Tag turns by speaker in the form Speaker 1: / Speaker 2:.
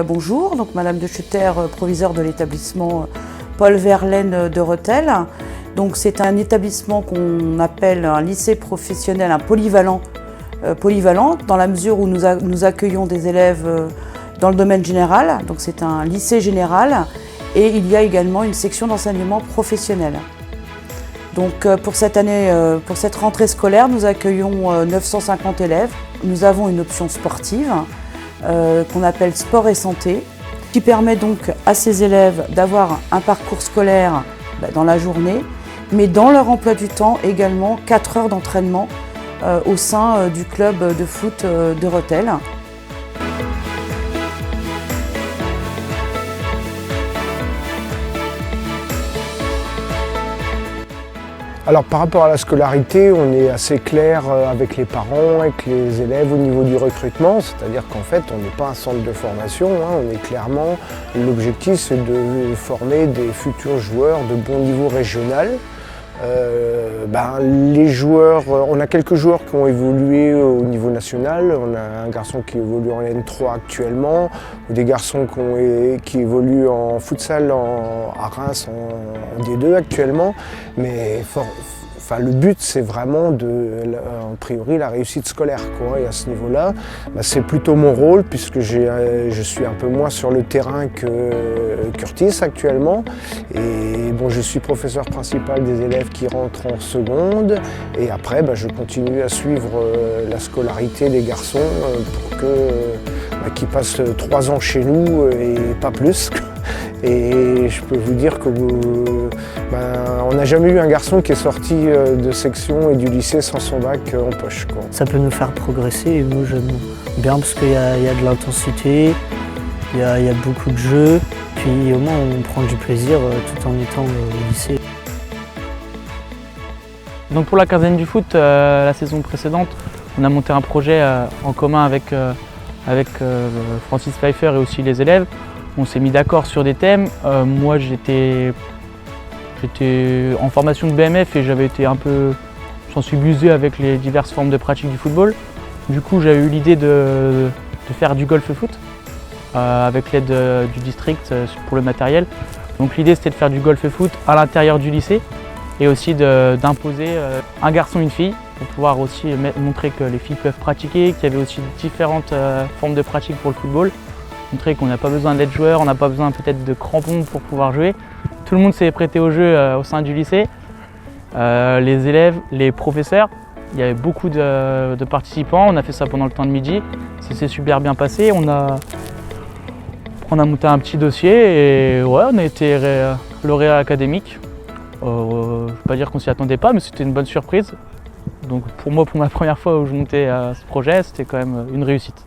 Speaker 1: Bonjour, Madame de Schutter, proviseure de l'établissement Paul Verlaine de Rethel. C'est un établissement qu'on appelle un lycée professionnel, un polyvalent, dans la mesure où nous accueillons des élèves dans le domaine général. C'est un lycée général et il y a également une section d'enseignement professionnel. Pour cette année, pour cette rentrée scolaire, nous accueillons 950 élèves. Nous avons une option sportive qu'on appelle sport et santé, qui permet donc à ces élèves d'avoir un parcours scolaire dans la journée, mais dans leur emploi du temps également 4 heures d'entraînement au sein du club de foot de Rethel.
Speaker 2: Alors par rapport à la scolarité, on est assez clair avec les parents, avec les élèves au niveau du recrutement, c'est-à-dire qu'en fait on n'est pas un centre de formation, on est clairement, l'objectif c'est de former des futurs joueurs de bon niveau régional. Les joueurs, on a quelques joueurs qui ont évolué au niveau national, on a un garçon qui évolue en N3 actuellement, ou des garçons qui évoluent en futsal à Reims en D2 actuellement, mais le but c'est vraiment en priori la réussite scolaire, et à ce niveau-là, c'est plutôt mon rôle puisque je suis un peu moins sur le terrain que Curtis actuellement, et je suis professeur principal des élèves qui rentrent en seconde, et après je continue à suivre la scolarité des garçons pour qu'ils passent 3 ans chez nous et pas plus. Et je peux vous dire que on n'a jamais eu un garçon qui est sorti de section et du lycée sans son bac en poche.
Speaker 3: Ça peut nous faire progresser et moi j'aime bien parce qu'il y a de l'intensité, il y a beaucoup de jeux, puis au moins on prend du plaisir tout en étant au lycée.
Speaker 4: Donc pour la quinzaine du foot, la saison précédente, on a monté un projet en commun avec Francis Pfeiffer et aussi les élèves. On s'est mis d'accord sur des thèmes. Moi j'étais en formation de BMF et j'avais été un peu sensibilisé avec les diverses formes de pratique du football. Du coup j'ai eu l'idée de faire du golf-foot avec l'aide du district pour le matériel. Donc l'idée c'était de faire du golf-foot à l'intérieur du lycée et aussi d'imposer un garçon et une fille pour pouvoir aussi montrer que les filles peuvent pratiquer, qu'il y avait aussi différentes formes de pratique pour le football. Montrer qu'on n'a pas besoin d'être joueur, on n'a pas besoin peut-être de crampons pour pouvoir jouer. Tout le monde s'est prêté au jeu au sein du lycée. Les élèves, les professeurs, il y avait beaucoup de participants. On a fait ça pendant le temps de midi. Ça s'est super bien passé. On a monté un petit dossier et on a été lauréat académique. Je ne vais pas dire qu'on s'y attendait pas, mais c'était une bonne surprise. Donc pour moi, pour ma première fois où je montais ce projet, c'était quand même une réussite.